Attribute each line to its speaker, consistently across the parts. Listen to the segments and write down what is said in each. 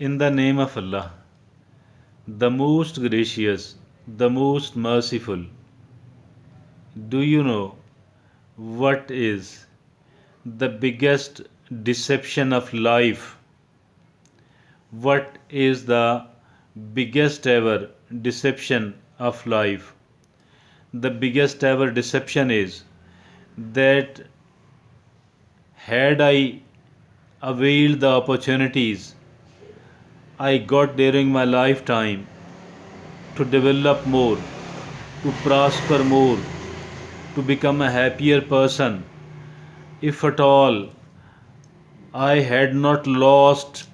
Speaker 1: In the name of Allah, the most gracious, the most merciful. Do you know what is the biggest deception of life? What is the biggest ever deception of life? The biggest ever deception is that had I availed the opportunities I got during my lifetime to develop more, to prosper more, to become a happier person, if at all I had not lost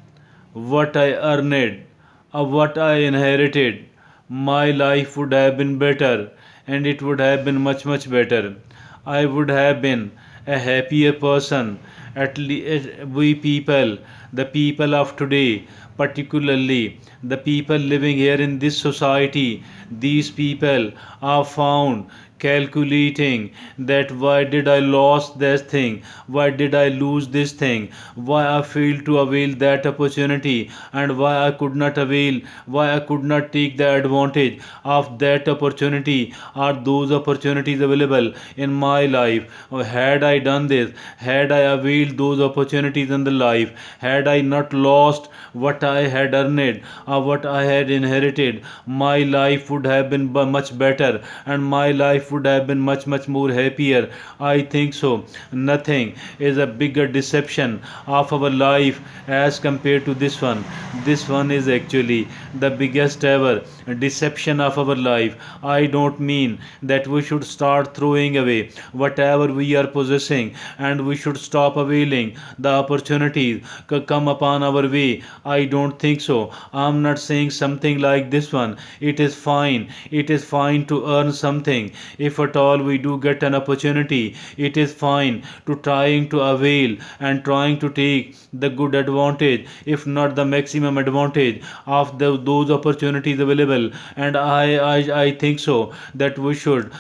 Speaker 1: what I earned or what I inherited, my life would have been better and it would have been much, much better. I would have been a happier person. At least we people, the people of today, particularly the people living here in this society, these people are found calculating that why did I lost this thing, why did I lose this thing, why I failed to avail that opportunity, and why I could not avail, why I could not take the advantage of that opportunity. Are those opportunities available in my life? Or had I done this, had I availed those opportunities in the life, had I not lost what I had earned or what I had inherited, my life would have been much better and my life would have been much, much more happier. I think so. Nothing is a bigger deception of our life as compared to this one. This one is actually the biggest ever deception of our life. I don't mean that we should start throwing away whatever we are possessing and we should stop availing the opportunities come upon our way. I don't think so. I'm not saying something like this one. It is fine. It is fine to earn something. If at all we do get an opportunity, it is fine to trying to avail and trying to take the good advantage, if not the maximum advantage of those opportunities available. And I think so that we should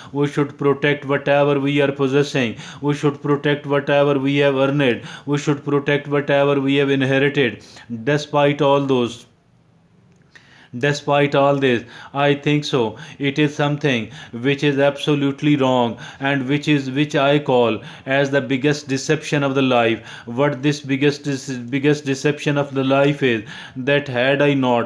Speaker 1: protect whatever we are possessing. We should protect whatever we have earned. We should protect whatever we have inherited. Despite all those, despite all this, I think so. It is something which is absolutely wrong and which I call as the biggest deception of the life. What this biggest deception of the life is that had I not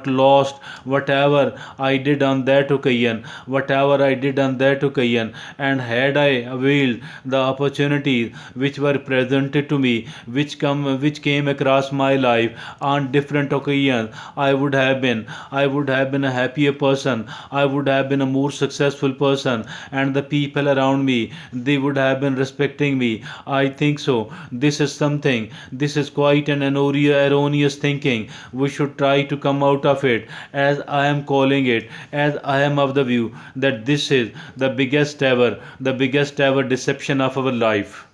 Speaker 1: lost whatever I did on that occasion, whatever I did on that occasion, and had I availed the opportunities which were presented to me, which came across my life on different occasions, I would have been a happier person. I would have been a more successful person, and the people around me, they would have been respecting me. I think so. This is something. This is quite an erroneous thinking. We should try to come out of it, as I am calling it, as I am of the view that this is the biggest ever deception of our life.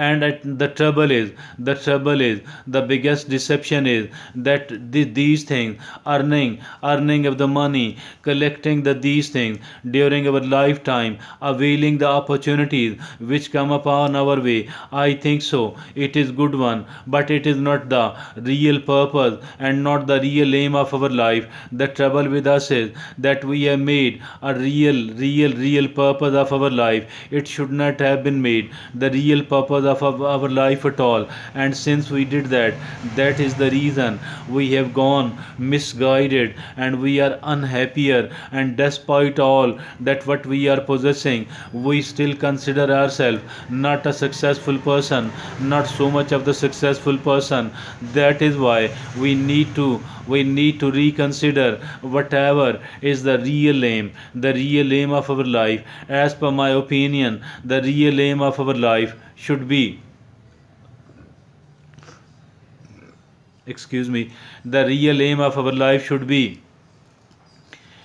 Speaker 1: And the trouble is the biggest deception is that these things, earning of the money, collecting these things during our lifetime, availing the opportunities which come upon our way, I think so, it is good one, but it is not the real purpose and not the real aim of our life. The trouble with us is that we have made a real purpose of our life. It should not have been made the real purpose of our life at all. And since we did that, that is the reason we have gone misguided and we are unhappier. And despite all that what we are possessing, we still consider ourselves not a successful person, not so much of the successful person. That is why we need to reconsider whatever is the real aim of our life. As per my opinion, the real aim of our life should be, excuse me, the real aim of our life should be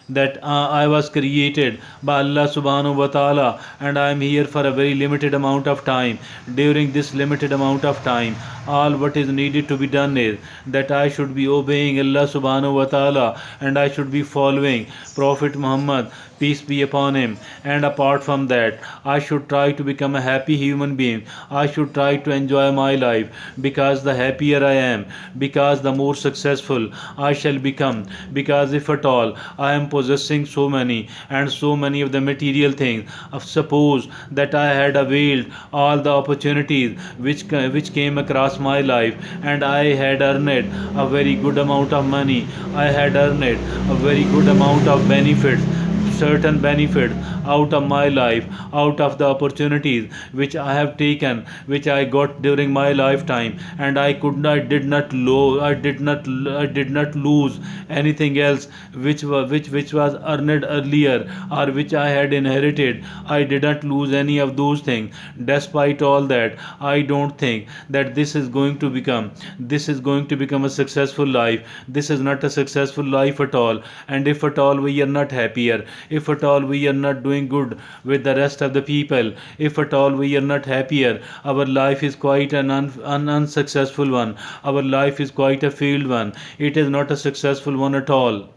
Speaker 1: that I was created by Allah subhanahu wa ta'ala and I am here for a very limited amount of time. During this limited amount of time, all what is needed to be done is that I should be obeying Allah subhanahu wa ta'ala and I should be following Prophet Muhammad peace be upon him. And apart from that, I should try to become a happy human being. I should try to enjoy my life, because the happier I am, because the more successful I shall become. Because if at all I am possessing so many and so many of the material things, suppose that I had availed all the opportunities which came across my life, and I had earned a very good amount of money, I had earned a very good amount of benefits, certain benefits out of my life, out of the opportunities which I have taken, which I got during my lifetime, and I did not lose anything else which was earned earlier, or which I had inherited. I didn't lose any of those things. Despite all that, I don't think that this is going to become a successful life. This is not a successful life at all. And if at all we are not happier, if at all we are not doing good with the rest of the people, if at all we are not happier, our life is quite an unsuccessful one. Our life is quite a failed one. It is not a successful one at all.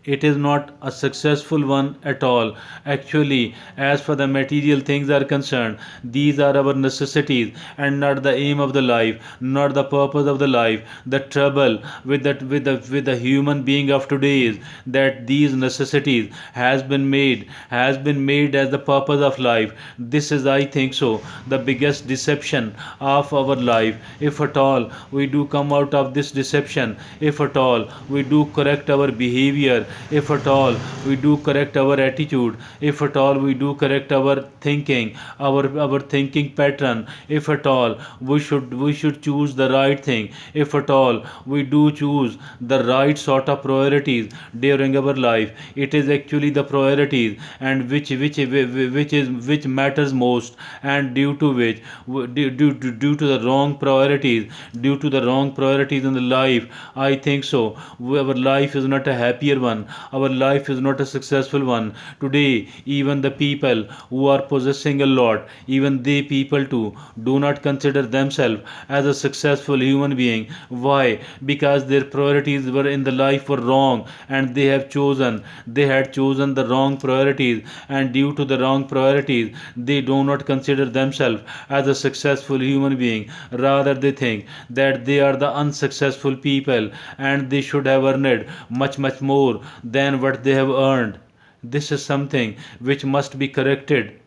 Speaker 1: It is not a successful one at all. Actually, as for the material things are concerned, these are our necessities and not the aim of the life, not the purpose of the life. The trouble with the human being of today is that these necessities has been made as the purpose of life. This is, I think so, the biggest deception of our life. If at all we do come out of this deception, if at all we do correct our behavior, if at all we do correct our attitude, if at all we do correct our thinking, our thinking pattern, if at all we should choose the right thing, if at all we do choose the right sort of priorities during our life. It is actually the priorities and which matters most, and due to which due to the wrong priorities, due to the wrong priorities in the life, I think so, our life is not a happier one, our life is not a successful one. Today, even the people who are possessing a lot, even they people too do not consider themselves as a successful human being. Why? Because their priorities were in the life were wrong, and they had chosen the wrong priorities, and due to the wrong priorities, they do not consider themselves as a successful human being. Rather, they think that they are the unsuccessful people, and they should have earned much more than what they have earned. This is something which must be corrected.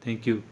Speaker 1: Thank you.